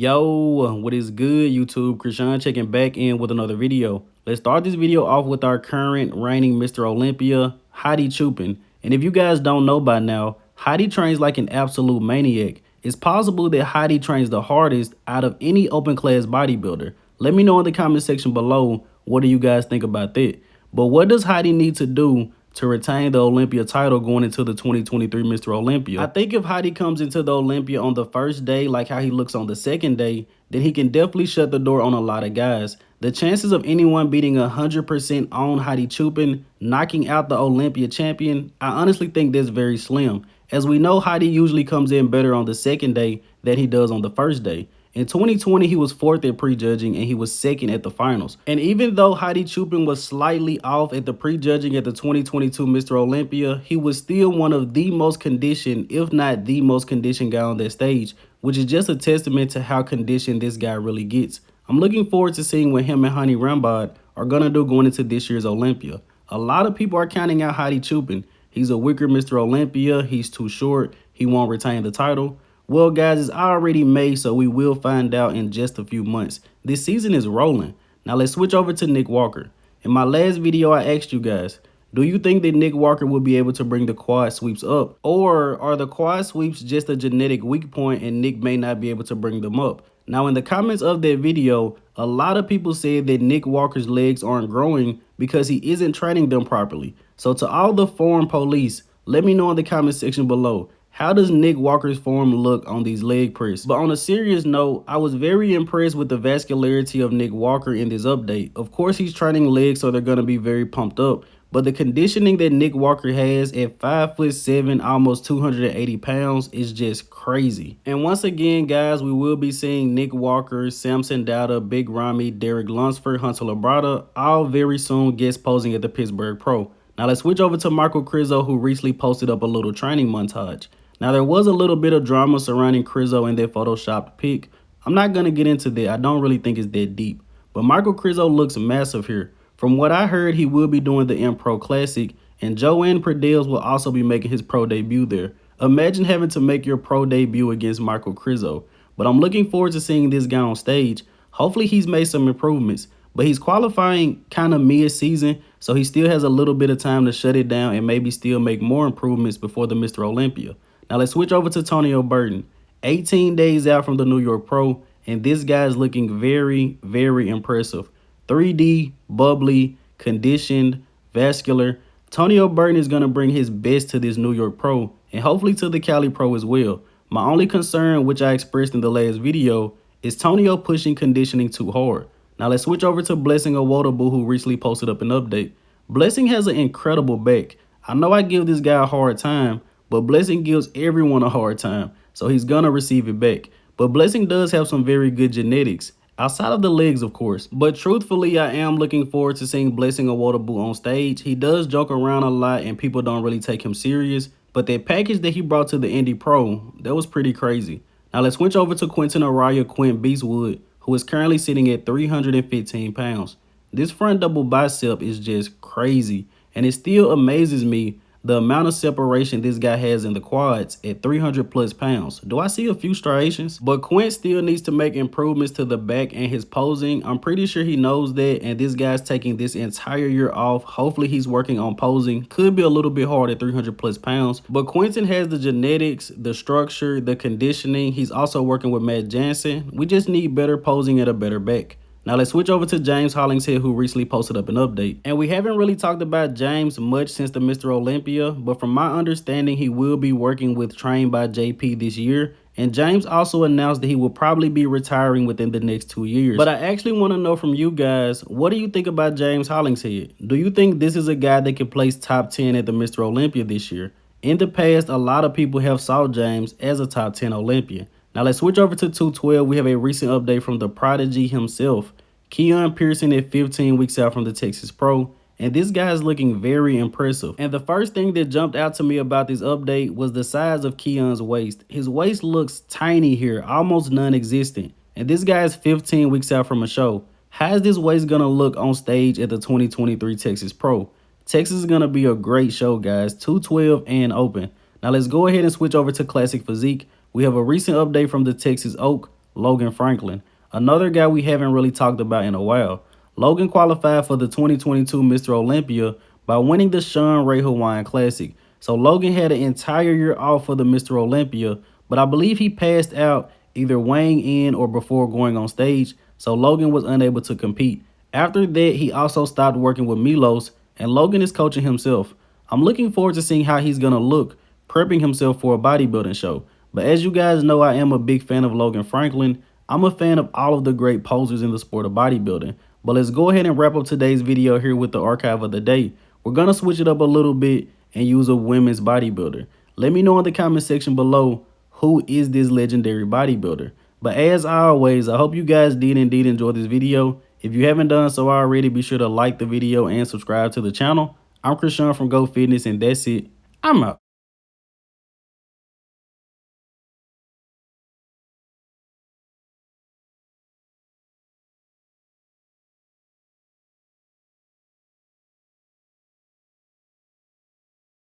Yo, what is good, YouTube? Krishan checking back in with another video. Let's start this video off with our current reigning Mr. Olympia, Hadi Choopan. And if you guys don't know by now, Hadi trains like an absolute maniac. It's possible that Hadi trains the hardest out of any open class bodybuilder. Let me know in the comment section below, what do you guys think about that? But what does Hadi need to do to retain the Olympia title going into the 2023 Mr. Olympia? I think if Hadi comes into the Olympia on the first day, like how he looks on the second day, then he can definitely shut the door on a lot of guys. The chances of anyone beating 100% on Hadi Choopan, knocking out the Olympia champion, I honestly think that's very slim. As we know, Hadi usually comes in better on the second day than he does on the first day. In 2020, he was 4th at prejudging and he was 2nd at the finals. And even though Hadi Choopan was slightly off at the prejudging at the 2022 Mr. Olympia, he was still one of the most conditioned, if not the most conditioned guy on that stage, which is just a testament to how conditioned this guy really gets. I'm looking forward to seeing what him and Hani Rambod are going to do going into this year's Olympia. A lot of people are counting out Hadi Choopan. He's a weaker Mr. Olympia. He's too short. He won't retain the title. Well, guys, it's already May, so we will find out in just a few months. This season is rolling. Now, let's switch over to Nick Walker. In my last video, I asked you guys, do you think that Nick Walker will be able to bring the quad sweeps up? Or are the quad sweeps just a genetic weak point and Nick may not be able to bring them up? Now, in the comments of that video, a lot of people said that Nick Walker's legs aren't growing because he isn't training them properly. So to all the form police, let me know in the comment section below. How does Nick Walker's form look on these leg press? But on a serious note, I was very impressed with the vascularity of Nick Walker in this update. Of course, he's training legs, so they're going to be very pumped up. But the conditioning that Nick Walker has at 5'7", almost 280 pounds is just crazy. And once again, guys, we will be seeing Nick Walker, Samson Dowda, Big Ramy, Derek Lunsford, Hunter Labrada, all very soon guest posing at the Pittsburgh Pro. Now let's switch over to Michal Krizo, who recently posted up a little training montage. Now, there was a little bit of drama surrounding Krizo and that photoshopped pic. I'm not going to get into that. I don't really think it's that deep. But Michal Krizo looks massive here. From what I heard, he will be doing the M Pro Classic, and Joanne Perdels will also be making his pro debut there. Imagine having to make your pro debut against Michal Krizo. But I'm looking forward to seeing this guy on stage. Hopefully he's made some improvements. But he's qualifying kind of mid-season, so he still has a little bit of time to shut it down and maybe still make more improvements before the Mr. Olympia. Now let's switch over to Tonio Burton. 18 days out from the New York Pro, and this guy is looking very, very impressive. 3D, bubbly, conditioned, vascular. Tonio Burton is going to bring his best to this New York Pro, and hopefully to the Cali Pro as well. My only concern, which I expressed in the last video, is Tonio pushing conditioning too hard. Now let's switch over to Blessing Awodibu, who recently posted up an update. Blessing has an incredible back. I know I give this guy a hard time, but Blessing gives everyone a hard time, so he's going to receive it back. But Blessing does have some very good genetics, outside of the legs, of course. But truthfully, I am looking forward to seeing Blessing Awodibu on stage. He does joke around a lot, and people don't really take him serious. But that package that he brought to the Indy Pro, that was pretty crazy. Now let's switch over to Quinton Eriya, Quint Beastwood, who is currently sitting at 315 pounds. This front double bicep is just crazy, and it still amazes me the amount of separation this guy has in the quads at 300 plus pounds. Do I see a few striations? But Quint still needs to make improvements to the back and his posing. I'm pretty sure he knows that, and this guy's taking this entire year off. Hopefully he's working on posing. Could be a little bit hard at 300 plus pounds, but Quinton has the genetics, the structure, the conditioning. He's also working with Matt Jansen. We just need better posing and a better back. Now let's switch over to James Hollingshead, who recently posted up an update. And we haven't really talked about James much since the Mr. Olympia, but from my understanding, he will be working with Trained by JP this year. And James also announced that he will probably be retiring within the next 2 years. But I actually want to know from you guys, what do you think about James Hollingshead? Do you think this is a guy that can place top 10 at the Mr. Olympia this year? In the past, a lot of people have saw James as a top 10 Olympian. Now let's switch over to 212. We have a recent update from the prodigy himself, Keone Pearson, at 15 weeks out from the Texas Pro. And this guy is looking very impressive. And the first thing that jumped out to me about this update was the size of Keone's waist. His waist looks tiny here, almost non-existent. And this guy is 15 weeks out from a show. How is this waist going to look on stage at the 2023 Texas Pro? Texas is going to be a great show, guys. 212 and open. Now let's go ahead and switch over to Classic Physique. We have a recent update from the Texas Oak. Logan Franklin, another guy we haven't really talked about in a while. Logan qualified for the 2022 Mr. Olympia by winning the Sean Ray Hawaiian Classic. So Logan had an entire year off for the Mr. Olympia, but I believe he passed out either weighing in or before going on stage, so Logan was unable to compete. After that, he also stopped working with Milos, and Logan is coaching himself. I'm looking forward to seeing how he's going to look, prepping himself for a bodybuilding show. But as you guys know, I am a big fan of Logan Franklin. I'm a fan of all of the great posers in the sport of bodybuilding. But let's go ahead and wrap up today's video here with the archive of the day. We're going to switch it up a little bit and use a women's bodybuilder. Let me know in the comment section below, who is this legendary bodybuilder? But as always, I hope you guys did indeed enjoy this video. If you haven't done so already, be sure to like the video and subscribe to the channel. I'm Krishan from Go Fitness, and that's it. I'm out.